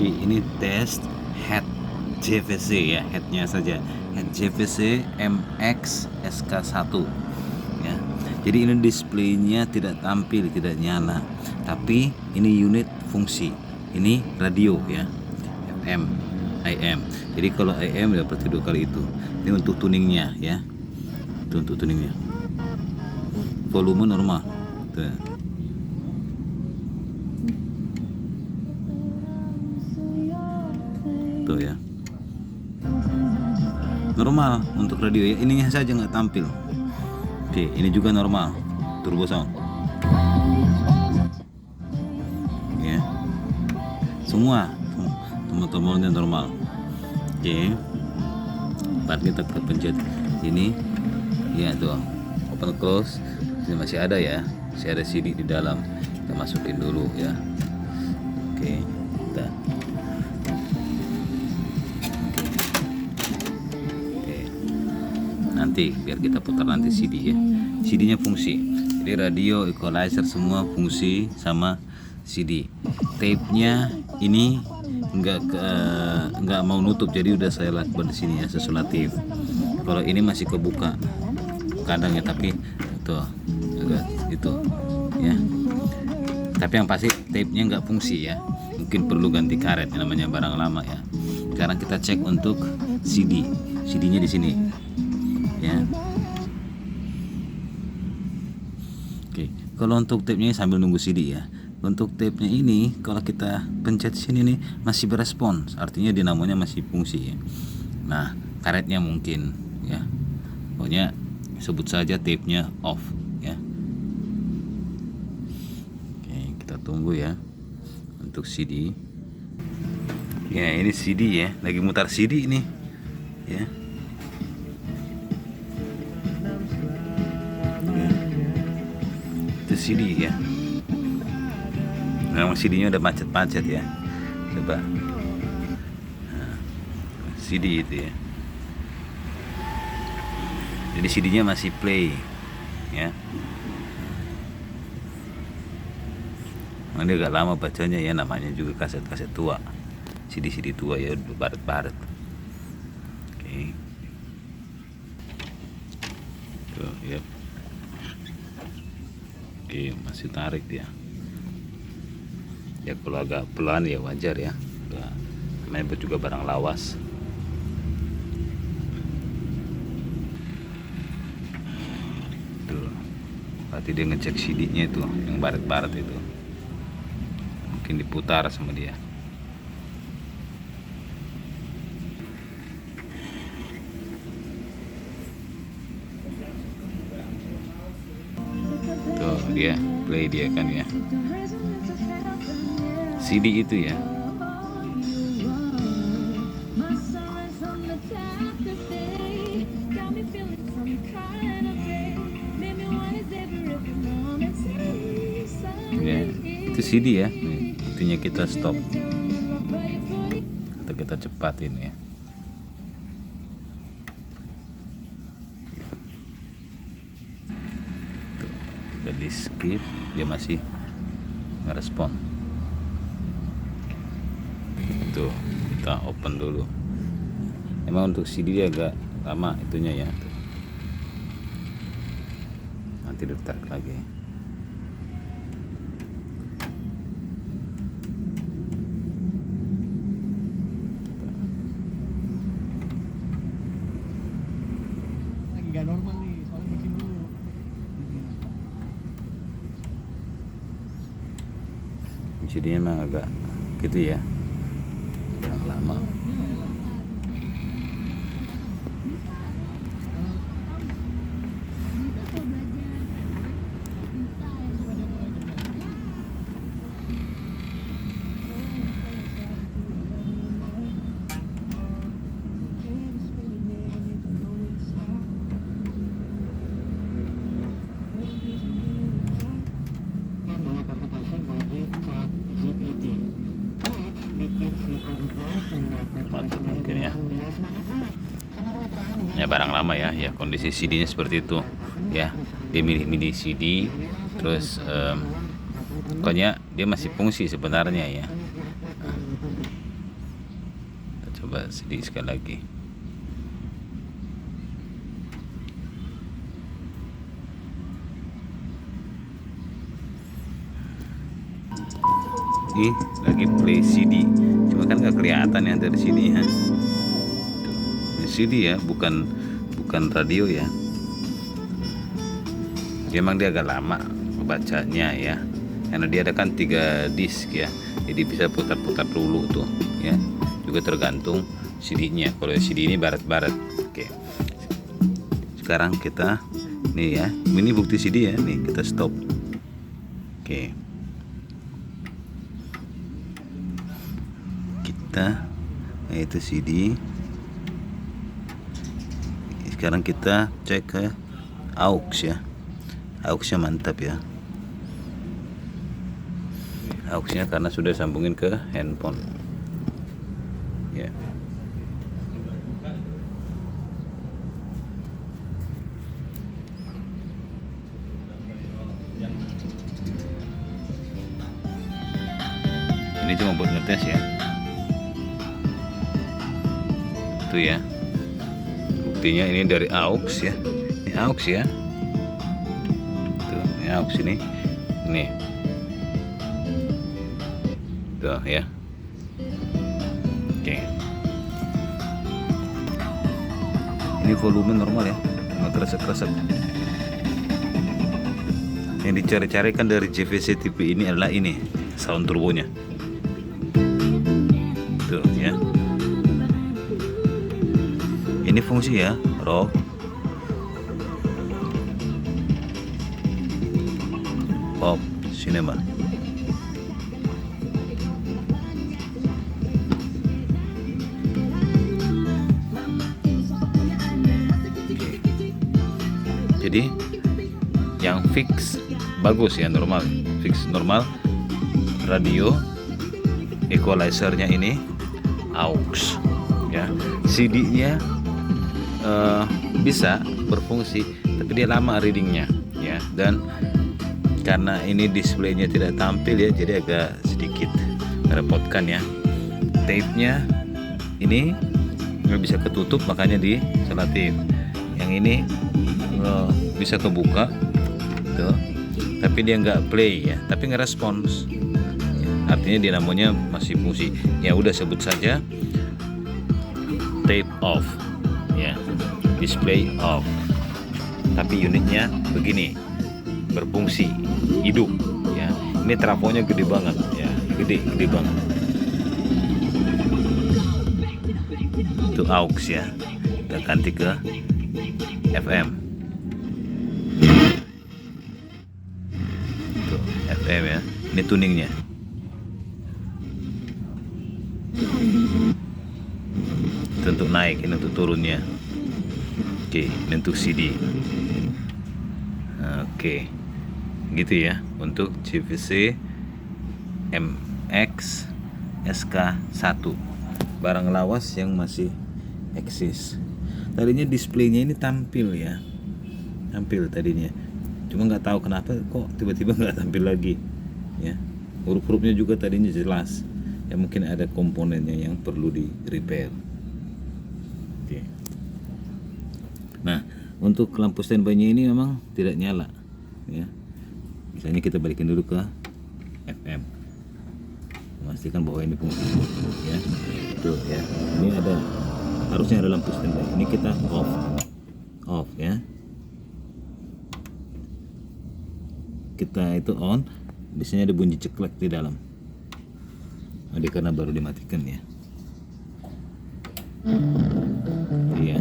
Oke, ini test head JVC ya, headnya saja, head JVC MX SK1 ya. Jadi ini displaynya tidak tampil, tidak nyala, tapi ini unit fungsi, ini radio ya, FM, AM. Jadi kalau AM ya berarti 2 kali itu. Ini untuk tuningnya ya, itu untuk tuningnya. Volume normal tuh. Tuh ya, normal untuk radio ya, ininya saja nggak tampil. Oke, ini juga normal, turbo sound ya, semua tombol-tombolnya normal. Oke, part kita pencet ini ya, tuh open close. Ini masih ada ya, masih ada CD di dalam, kita masukin dulu ya. Oke, kita nanti biar kita putar nanti CD ya. CD-nya fungsi, jadi radio, equalizer semua fungsi sama CD. Tape-nya ini nggak mau nutup, jadi udah saya lakukan di sini ya, sesulatif. Kalau ini masih kebuka kadang ya, tapi itu ya. Tapi yang pasti tape-nya nggak fungsi ya, mungkin perlu ganti karet, namanya barang lama ya. Sekarang kita cek untuk CD. CD-nya di sini ya. Oke, kalau untuk tape-nya sambil nunggu CD ya. Untuk tape-nya ini kalau kita pencet sini nih masih berespons, artinya dinamonya masih fungsi ya. Nah, karetnya mungkin ya. Pokoknya sebut saja tape-nya off ya. Oke, kita tunggu ya untuk CD. Ya, ini CD ya, lagi mutar CD ini ya. CD ya. Memang CD-nya udah macet-macet ya. Coba. Nah, CD itu ya. Jadi CD-nya masih play ya. Ini agak lama bacanya ya, namanya juga kaset-kaset tua. CD-CD tua ya, baret-baret. Oke. Tuh, ya. Oke, masih tarik dia. Ya kalau agak pelan ya wajar ya. Namanya juga barang lawas. Tuh. Berarti dia ngecek CD-nya itu, yang baret-baret itu. Mungkin diputar sama dia. Dia play dia kan ya, CD itu ya. Ya itu CD ya. Nih, itunya kita stop atau kita cepatin ya. Di skip, dia masih ngerespon. Tuh, kita open dulu. Emang untuk CD dia agak lama itunya ya. Tuh. Nanti ditarik lagi. Lagi gak normal nih, soalnya bikin dulu. CD-nya emang agak gitu ya, yang lama. Mantap mungkin ya. Ya barang lama ya, ya kondisi CD-nya seperti itu ya. Dia milih CD, terus pokoknya dia masih fungsi sebenarnya ya. Coba sedikit sekali lagi. Ini lagi play CD, cuma kan nggak kelihatan ya dari sini ya. Ini CD ya, bukan radio ya. Memang dia agak lama bacanya ya, karena dia ada kan 3 disk ya, jadi bisa putar-putar dulu tuh ya. Juga tergantung CD-nya. Kalau CD ini barat-barat. Oke. Sekarang kita nih ya, ini bukti CD ya, nih kita stop. Oke. Nah itu CD. Sekarang kita cek ke aux ya. Auxnya mantap ya. Auxnya karena sudah sambungin ke handphone ya. Ini cuma buat ngetes ya. Ya, buktinya ini dari aux ya, ini aux ya, tuh ini aux ini tuh ya. Oke, ini volume normal ya, nggak keresek-keresek. Yang dicari-cari kan dari JVC TV ini adalah ini sound turbonya tuh ya. Ini fungsi ya, RAW, pop, cinema. Jadi yang fix bagus ya, normal, fix normal. Radio equalizernya ini aux ya. CD-nya bisa berfungsi, tapi dia lama readingnya ya, dan karena ini displaynya tidak tampil ya, jadi agak sedikit merepotkan ya. Tape-nya ini nggak bisa ketutup, makanya di selatif. Yang ini bisa kebuka tuh, tapi dia nggak play ya, tapi nggak respons ya, artinya dinamonya masih fungsi ya. Udah sebut saja tape off ya, display off, tapi unitnya begini, berfungsi, hidup ya. Ini trafonya gede banget ya, gede banget. Itu aux ya, kita ganti ke FM. Itu FM ya, ini tuningnya. Itu untuk naik, ini untuk turunnya. Oke, ini untuk CD. Oke, gitu ya untuk JVC MX SK1, barang lawas yang masih eksis. Tadinya displaynya ini tampil ya, tampil tadinya, cuma nggak tahu kenapa kok tiba-tiba nggak tampil lagi ya. Huruf-hurufnya juga tadinya jelas ya, mungkin ada komponennya yang perlu di repair. Oke. Nah, untuk lampu standby-nya ini memang tidak nyala ya. Misalnya kita balikin dulu ke FM, memastikan bahwa ini fungsi ya. Tuh ya, ini ada, harusnya ada lampu standby. Ini kita off ya. Kita itu on, biasanya ada bunyi ceklek di dalam. Ini karena baru dimatikan ya. Iya.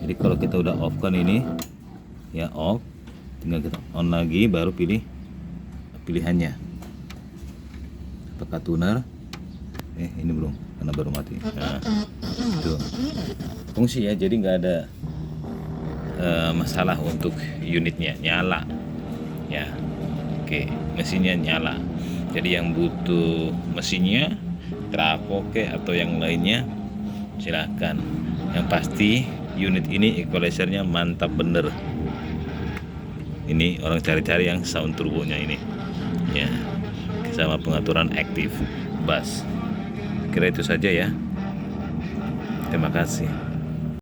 Jadi kalau kita udah off kan ini ya, off, tinggal kita on lagi, baru pilih pilihannya. Apakah tuner? Ini belum, karena baru mati. Nah, itu fungsi ya, jadi nggak ada masalah untuk unitnya, nyala ya. Oke, mesinnya nyala. Jadi yang butuh mesinnya, trafo atau yang lainnya, silahkan. Yang pasti unit ini equalizernya mantap bener. Ini orang cari-cari yang sound turbonya ini ya, sama pengaturan aktif bass. kira itu saja ya. Terima kasih.